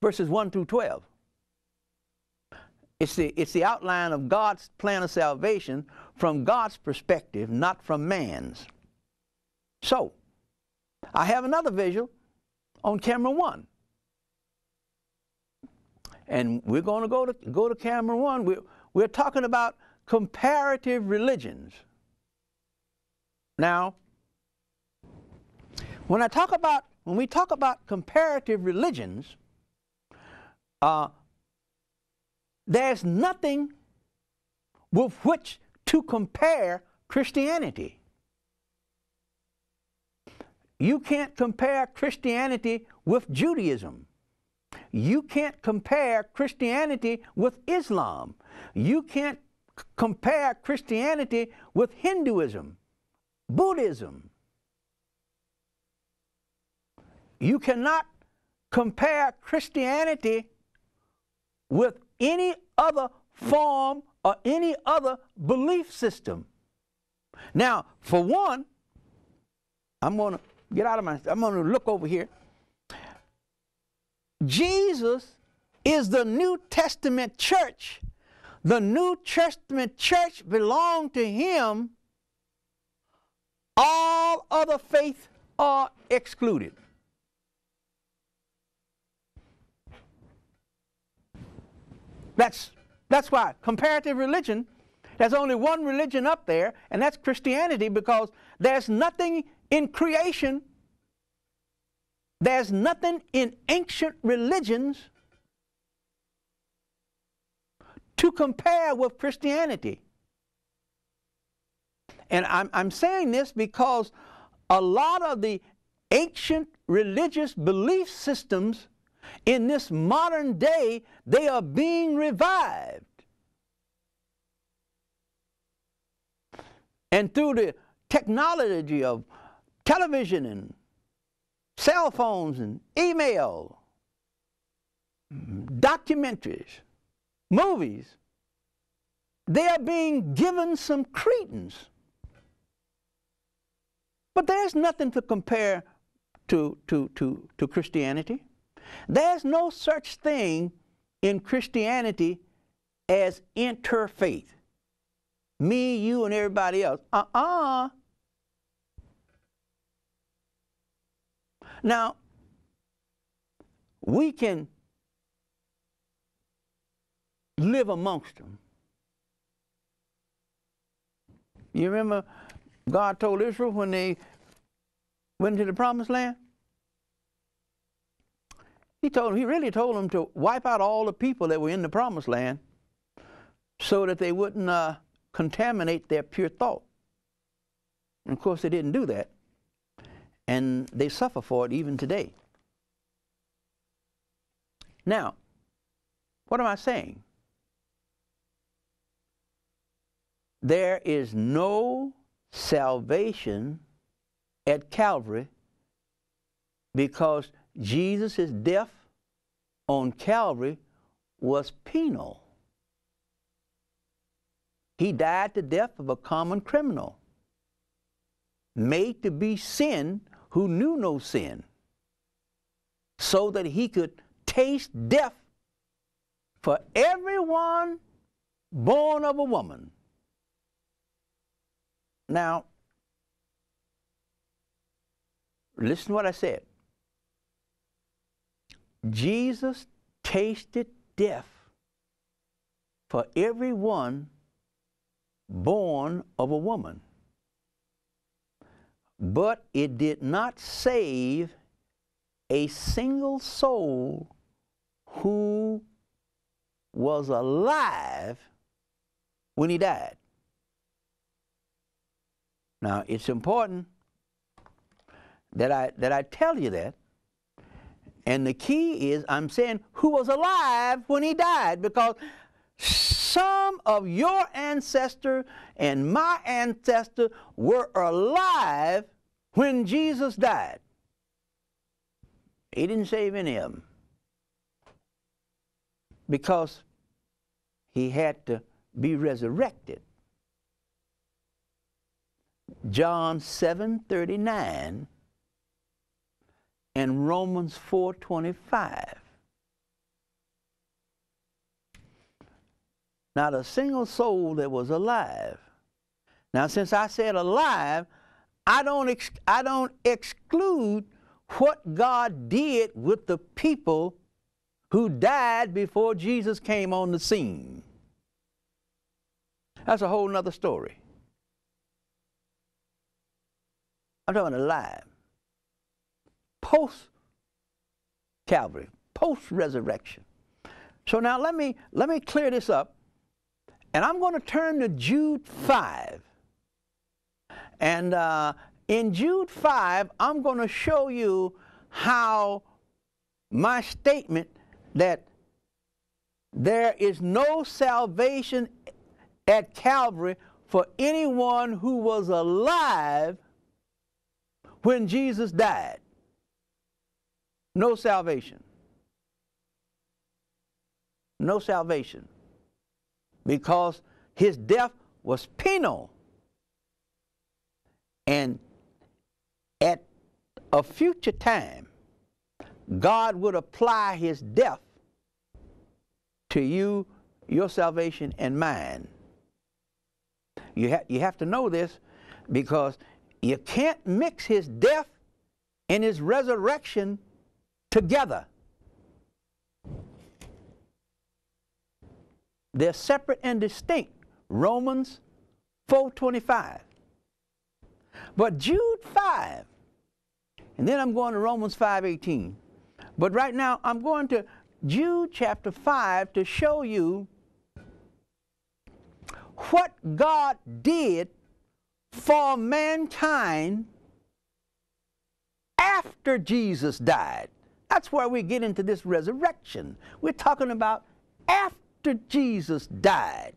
verses 1 through 12. It's the outline of God's plan of salvation from God's perspective, not from man's. So, I have another visual on camera 1. And we're going to go to camera 1. We're talking about comparative religions. Now, when we talk about comparative religions, there's nothing with which to compare Christianity. You can't compare Christianity with Judaism. You can't compare Christianity with Islam. You can't compare Christianity with Hinduism, Buddhism. You cannot compare Christianity with any other form or any other belief system. Now, for one, I'm going to look over here. Jesus is the New Testament church. The New Testament church belongs to him. All other faiths are excluded. That's why comparative religion, there's only one religion up there, and that's Christianity, because there's nothing in creation, there's nothing in ancient religions to compare with Christianity. And I'm saying this because a lot of the ancient religious belief systems in this modern day, they are being revived. And through the technology of television and cell phones and email, documentaries, movies, they are being given some credence. But there's nothing to compare to Christianity. There's no such thing in Christianity as interfaith. Me, you, and everybody else. Now, we can live amongst them. You remember God told Israel when they went into the promised land? He really told them to wipe out all the people that were in the promised land so that they wouldn't contaminate their pure thought. And of course they didn't do that. And they suffer for it even today. Now, what am I saying? There is no salvation at Calvary because Jesus' death on Calvary was penal. He died the death of a common criminal, made to be sin who knew no sin, so that he could taste death for everyone born of a woman. Now, listen to what I said. Jesus tasted death for everyone born of a woman. But it did not save a single soul who was alive when he died. Now, it's important that I tell you that. And the key is, I'm saying who was alive when he died, because some of your ancestors and my ancestors were alive when Jesus died. He didn't save any of them because he had to be resurrected. John 7:39 and Romans 4:25 not a single soul that was alive. Now, since I said alive, I don't exclude what God did with the people who died before Jesus came on the scene. That's a whole nother story. I'm talking alive. Post-Calvary, post-resurrection. So now let me clear this up, and I'm going to turn to Jude 5. And in Jude 5, I'm going to show you how my statement that there is no salvation at Calvary for anyone who was alive when Jesus died. No salvation. No salvation. Because his death was penal. And at a future time, God would apply his death to you, your salvation, and mine. You have to know this, because you can't mix his death and his resurrection together. They're separate and distinct. Romans 4:25. But Jude 5, and then I'm going to Romans 5:18. But right now I'm going to Jude chapter 5 to show you what God did for mankind after Jesus died. That's where we get into this resurrection. We're talking about after Jesus died.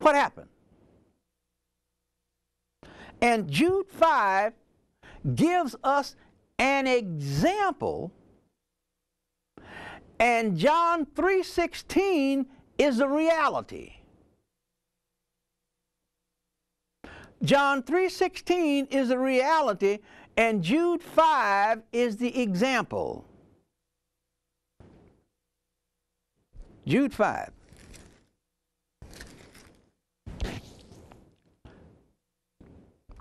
What happened? And Jude 5 gives us an example, and John 3:16 is the reality. John 3:16 is the reality, and Jude 5 is the example. Jude 5.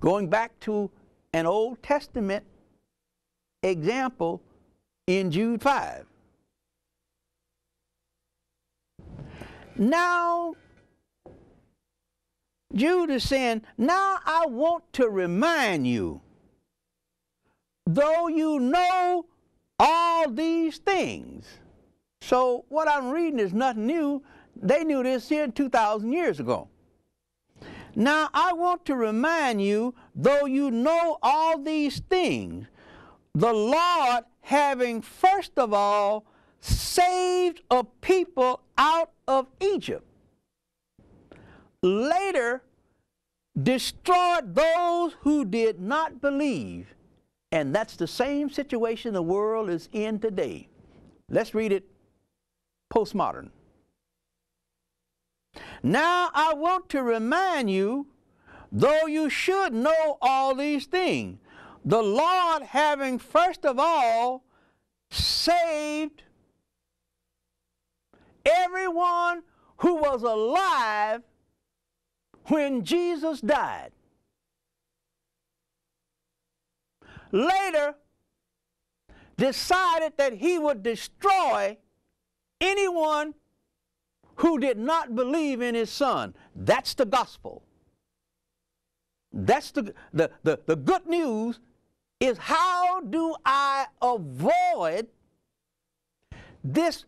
Going back to an Old Testament example in Jude 5. Now, Jude is saying, now I want to remind you, though you know all these things. So what I'm reading is nothing new. They knew this here 2,000 years ago. Now I want to remind you, though you know all these things, the Lord having first of all saved a people out of Egypt, later destroyed those who did not believe. And that's the same situation the world is in today. Let's read it postmodern. Now I want to remind you, though you should know all these things, the Lord having first of all saved everyone who was alive when Jesus died, later decided that he would destroy anyone who did not believe in his Son. That's the gospel. That's the good news is, how do I avoid this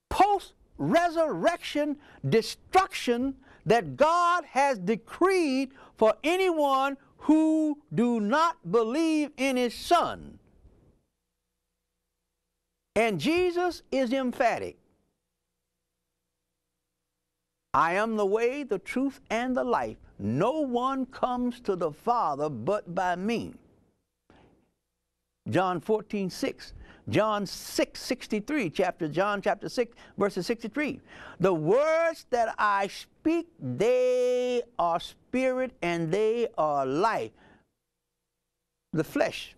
post-resurrection destruction that God has decreed for anyone who do not believe in his Son? And Jesus is emphatic. I am the way, the truth, and the life. No one comes to the Father but by me. John 14:6. John 6:63. John chapter 6, verses 63. The words that I speak, they are spirit and they are life. The flesh